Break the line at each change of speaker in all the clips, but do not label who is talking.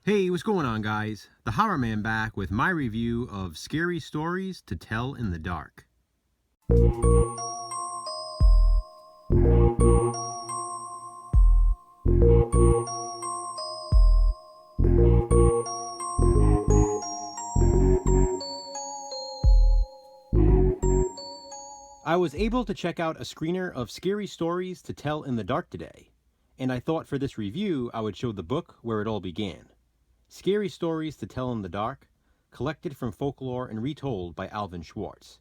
Hey, what's going on, guys? The Horror Man back with my review of Scary Stories to Tell in the Dark. I was able to check out a screener of Scary Stories to Tell in the Dark today, and I thought for this review I would show the book where it all began. Scary Stories to Tell in the Dark, collected from folklore and retold by Alvin Schwartz.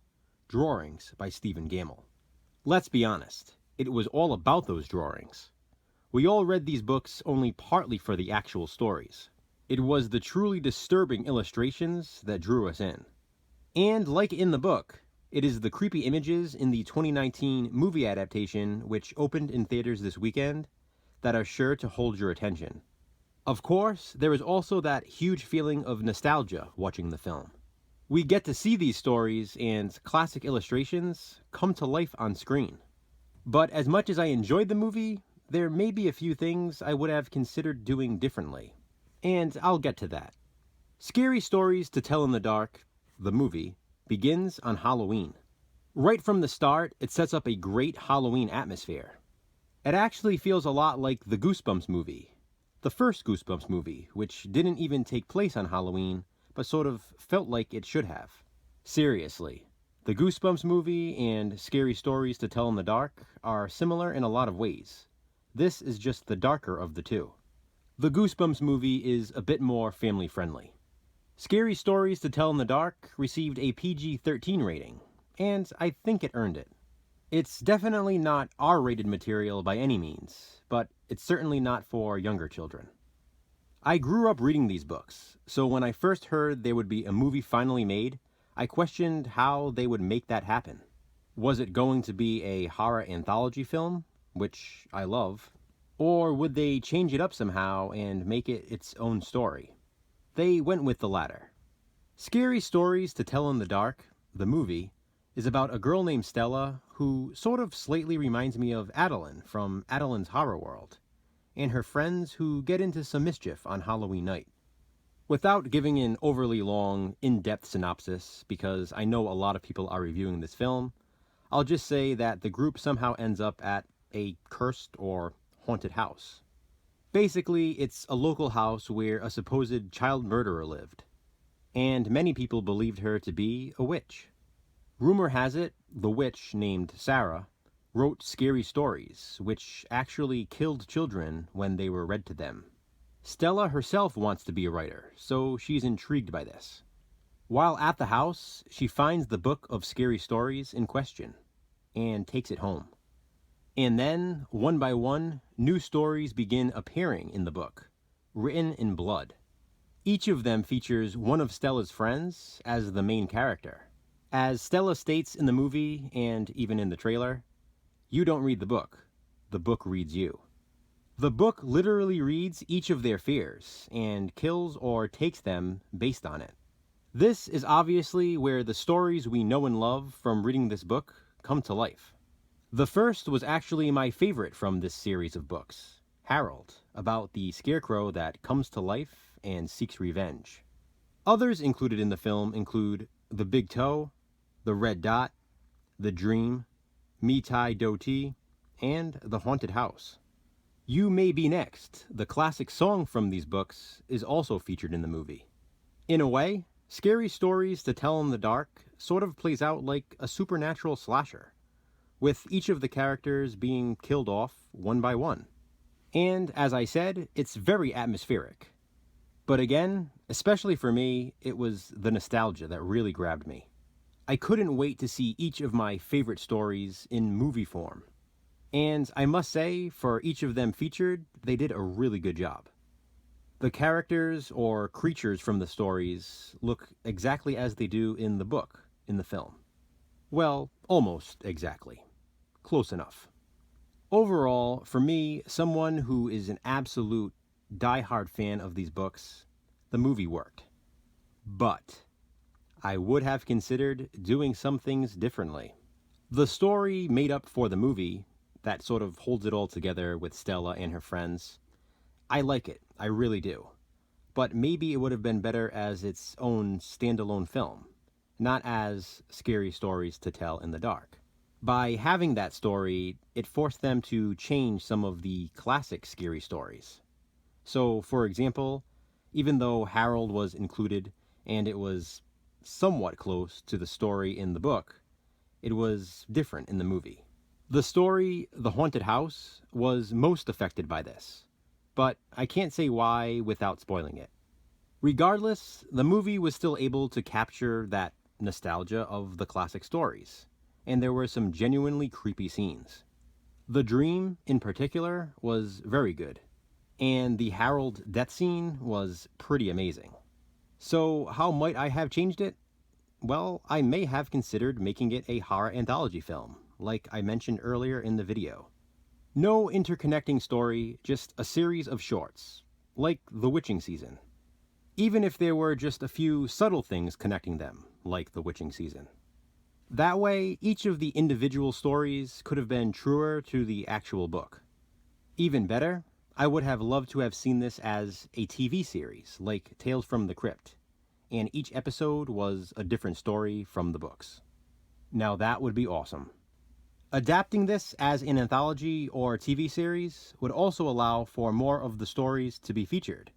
Drawings by Stephen Gamble. Let's be honest, it was all about those drawings. We all read these books only partly for the actual stories. It was the truly disturbing illustrations that drew us in. And like in the book, it is the creepy images in the 2019 movie adaptation, which opened in theaters this weekend, that are sure to hold your attention. Of course, there is also that huge feeling of nostalgia watching the film. We get to see these stories and classic illustrations come to life on screen. But as much as I enjoyed the movie, there may be a few things I would have considered doing differently. And I'll get to that. Scary Stories to Tell in the Dark, the movie, begins on Halloween. Right from the start, it sets up a great Halloween atmosphere. It actually feels a lot like the Goosebumps movie, the first Goosebumps movie, which didn't even take place on Halloween, but sort of felt like it should have. Seriously, the Goosebumps movie and Scary Stories to Tell in the Dark are similar in a lot of ways. This is just the darker of the two. The Goosebumps movie is a bit more family-friendly. Scary Stories to Tell in the Dark received a PG-13 rating, and I think it earned it. It's definitely not R-rated material by any means, but it's certainly not for younger children. I grew up reading these books, so when I first heard there would be a movie finally made, I questioned how they would make that happen. Was it going to be a horror anthology film, which I love, or would they change it up somehow and make it its own story? They went with the latter. Scary Stories to Tell in the Dark, the movie, is about a girl named Stella who sort of slightly reminds me of Adeline from Adeline's Horror World, and her friends who get into some mischief on Halloween night. Without giving an overly long, in-depth synopsis, because I know a lot of people are reviewing this film, I'll just say that the group somehow ends up at a cursed or haunted house. Basically, it's a local house where a supposed child murderer lived, and many people believed her to be a witch. Rumor has it, the witch, named Sarah, wrote scary stories, which actually killed children when they were read to them. Stella herself wants to be a writer, so she's intrigued by this. While at the house, she finds the book of scary stories in question, and takes it home. And then, one by one, new stories begin appearing in the book, written in blood. Each of them features one of Stella's friends as the main character. As Stella states in the movie, and even in the trailer, you don't read the book reads you. The book literally reads each of their fears, and kills or takes them based on it. This is obviously where the stories we know and love from reading this book come to life. The first was actually my favorite from this series of books, Harold, about the scarecrow that comes to life and seeks revenge. Others included in the film include The Big Toe, The Red Dot, The Dream, Me Tai Do Ti, and The Haunted House. You May Be Next, the classic song from these books, is also featured in the movie. In a way, Scary Stories to Tell in the Dark sort of plays out like a supernatural slasher, with each of the characters being killed off one by one. And as I said, it's very atmospheric. But again, especially for me, it was the nostalgia that really grabbed me. I couldn't wait to see each of my favorite stories in movie form. And I must say, for each of them featured, they did a really good job. The characters or creatures from the stories look exactly as they do in the book, in the film. Well, almost exactly. Close enough. Overall, for me, someone who is an absolute die-hard fan of these books, the movie worked. But I would have considered doing some things differently. The story made up for the movie, that sort of holds it all together with Stella and her friends, I like it, I really do. but maybe it would have been better as its own standalone film, not as Scary Stories to Tell in the Dark. By having that story, it forced them to change some of the classic scary stories. So, for example, even though Harold was included and it was somewhat close to the story in the book, it was different in the movie. The story, The Haunted House, was most affected by this, but I can't say why without spoiling it. Regardless, the movie was still able to capture that nostalgia of the classic stories, and there were some genuinely creepy scenes. The dream, in particular, was very good, and the Harold death scene was pretty amazing. So, how might I have changed it? Well, I may have considered making it a horror anthology film, like I mentioned earlier in the video. No interconnecting story, just a series of shorts, like The Witching Season. Even if there were just a few subtle things connecting them, like The Witching Season. That way, each of the individual stories could have been truer to the actual book. Even better, I would have loved to have seen this as a TV series, like Tales from the Crypt, and each episode was a different story from the books. Now that would be awesome. Adapting this as an anthology or TV series would also allow for more of the stories to be featured.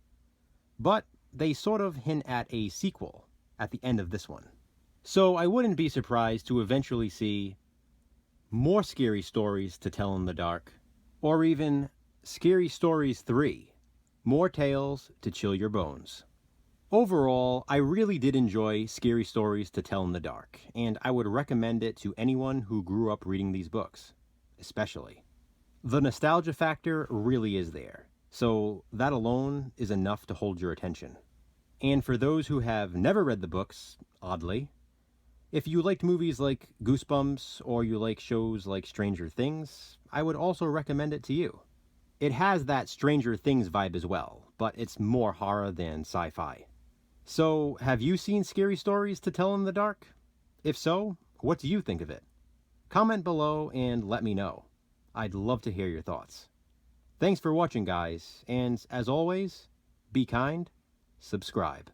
But they sort of hint at a sequel at the end of this one. So I wouldn't be surprised to eventually see more Scary Stories to Tell in the Dark, or even Scary Stories 3, More Tales to Chill Your Bones. Overall, I really did enjoy Scary Stories to Tell in the Dark, and I would recommend it to anyone who grew up reading these books, especially. The nostalgia factor really is there, so that alone is enough to hold your attention. And for those who have never read the books, oddly, if you liked movies like Goosebumps or you like shows like Stranger Things, I would also recommend it to you. It has that Stranger Things vibe as well, but it's more horror than sci-fi. So, have you seen Scary Stories to Tell in the Dark? If so, what do you think of it? Comment below and let me know. I'd love to hear your thoughts. Thanks for watching, guys, and as always, be kind, subscribe.